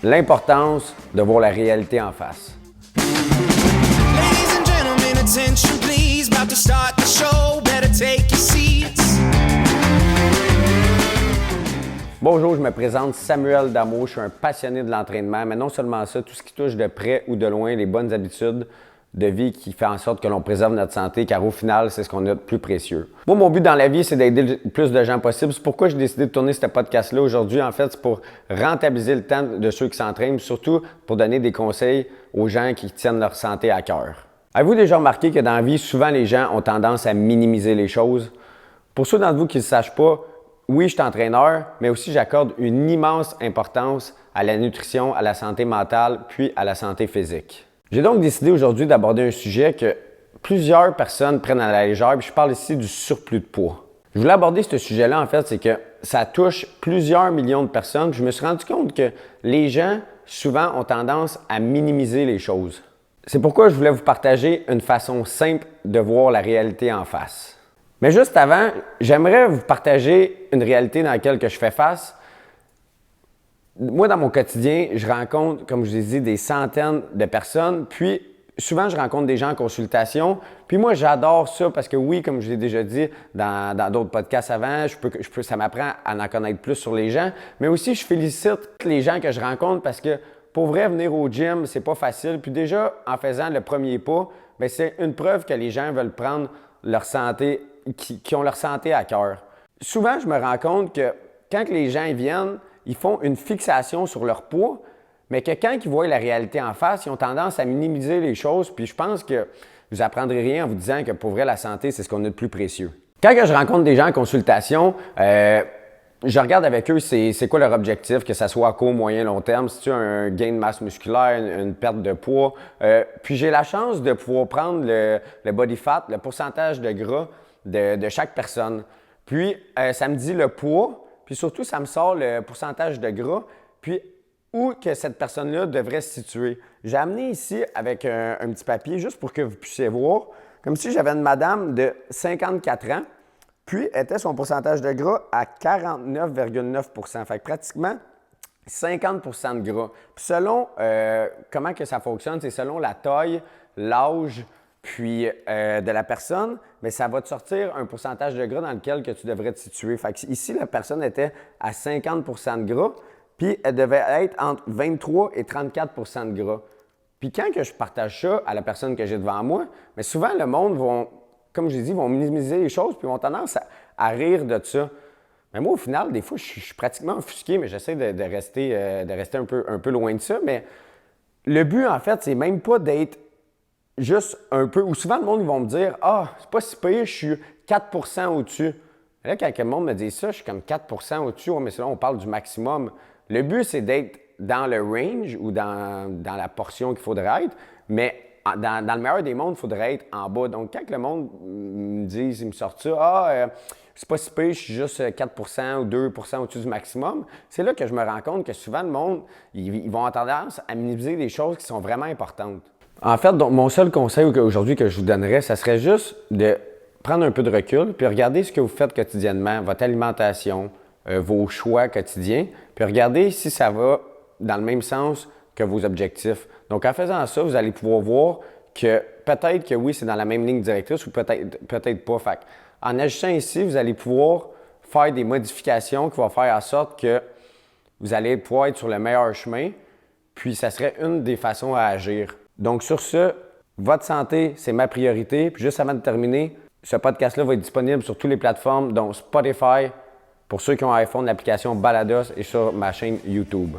l'importance de voir la réalité en face. Ladies and gentlemen, attention please, about to start the show, better take your seats. Bonjour, je me présente Samuel Damour, je suis un passionné de l'entraînement, mais non seulement ça, tout ce qui touche de près ou de loin les bonnes habitudes de vie qui fait en sorte que l'on préserve notre santé, car au final, c'est ce qu'on a de plus précieux. Moi, mon but dans la vie, c'est d'aider le plus de gens possible. C'est pourquoi j'ai décidé de tourner ce podcast-là aujourd'hui. En fait, c'est pour rentabiliser le temps de ceux qui s'entraînent, surtout pour donner des conseils aux gens qui tiennent leur santé à cœur. Avez-vous déjà remarqué que dans la vie, souvent les gens ont tendance à minimiser les choses? Pour ceux d'entre vous qui ne le sachent pas, oui, je suis entraîneur, mais aussi j'accorde une immense importance à la nutrition, à la santé mentale, puis à la santé physique. J'ai donc décidé aujourd'hui d'aborder un sujet que plusieurs personnes prennent à la légère, puis je parle ici du surplus de poids. Je voulais aborder ce sujet-là, en fait, c'est que ça touche plusieurs millions de personnes. Je me suis rendu compte que les gens, souvent, ont tendance à minimiser les choses. C'est pourquoi je voulais vous partager une façon simple de voir la réalité en face. Mais juste avant, j'aimerais vous partager une réalité dans laquelle je fais face. Moi, dans mon quotidien, je rencontre, comme je vous ai dit, des centaines de personnes. Puis, souvent, je rencontre des gens en consultation. Puis moi, j'adore ça parce que oui, comme je l'ai déjà dit dans d'autres podcasts avant, ça m'apprend à en connaître plus sur les gens. Mais aussi, je félicite les gens que je rencontre parce que pour vrai, venir au gym, c'est pas facile. Puis déjà, en faisant le premier pas, bien, c'est une preuve que les gens veulent prendre leur santé, qui ont leur santé à cœur. Souvent, je me rends compte que quand les gens viennent, ils font une fixation sur leur poids, mais que quand ils voient la réalité en face, ils ont tendance à minimiser les choses. Puis je pense que vous n'apprendrez rien en vous disant que pour vrai, la santé, c'est ce qu'on a de plus précieux. Quand je rencontre des gens en consultation, je regarde avec eux c'est quoi leur objectif, que ce soit à court, moyen, long terme, si tu as un gain de masse musculaire, une perte de poids. Puis j'ai la chance de pouvoir prendre le body fat, le pourcentage de gras de chaque personne. Puis ça me dit le poids, puis surtout ça me sort le pourcentage de gras, puis où que cette personne-là devrait se situer. J'ai amené ici avec un petit papier juste pour que vous puissiez voir, comme si j'avais une madame de 54 ans, puis était son pourcentage de gras à 49,9 %. Fait que pratiquement 50 % de gras. Puis selon comment que ça fonctionne, c'est selon la taille, l'âge, puis de la personne, mais ça va te sortir un pourcentage de gras dans lequel que tu devrais te situer. Fait que ici, la personne était à 50 % de gras, puis elle devait être entre 23 et 34 % de gras. Puis quand que je partage ça à la personne que j'ai devant moi, mais souvent le monde va, comme je l'ai dit, vont minimiser les choses puis vont tendance à rire de ça. Mais moi, au final, des fois, je suis pratiquement offusqué, mais j'essaie de rester un peu loin de ça. Mais le but, en fait, c'est même pas d'être juste un peu... Ou souvent, le monde, ils vont me dire « Ah, c'est pas si pire, je suis 4 % au-dessus. » Là, quand le monde me dit ça, je suis comme 4 % au-dessus. Ouais, mais c'est là, on parle du maximum. Le but, c'est d'être dans le range ou dans la portion qu'il faudrait être, mais dans le meilleur des mondes, il faudrait être en bas. Donc, quand le monde me dit, il me sort ça, c'est pas si pire, je suis juste 4 % ou 2 % au-dessus du maximum, c'est là que je me rends compte que souvent, le monde, ils vont avoir tendance à minimiser des choses qui sont vraiment importantes. En fait, donc, mon seul conseil aujourd'hui que je vous donnerais, ça serait juste de prendre un peu de recul puis regarder ce que vous faites quotidiennement, votre alimentation, vos choix quotidiens, puis regardez si ça va dans le même sens que vos objectifs. Donc, en faisant ça, vous allez pouvoir voir que peut-être que oui, c'est dans la même ligne directrice ou peut-être pas. Fait en agissant ici, vous allez pouvoir faire des modifications qui vont faire en sorte que vous allez pouvoir être sur le meilleur chemin, puis ça serait une des façons à agir. Donc, sur ce, votre santé, c'est ma priorité. Puis juste avant de terminer, ce podcast-là va être disponible sur toutes les plateformes, dont Spotify, pour ceux qui ont un iPhone, l'application Balados et sur ma chaîne YouTube.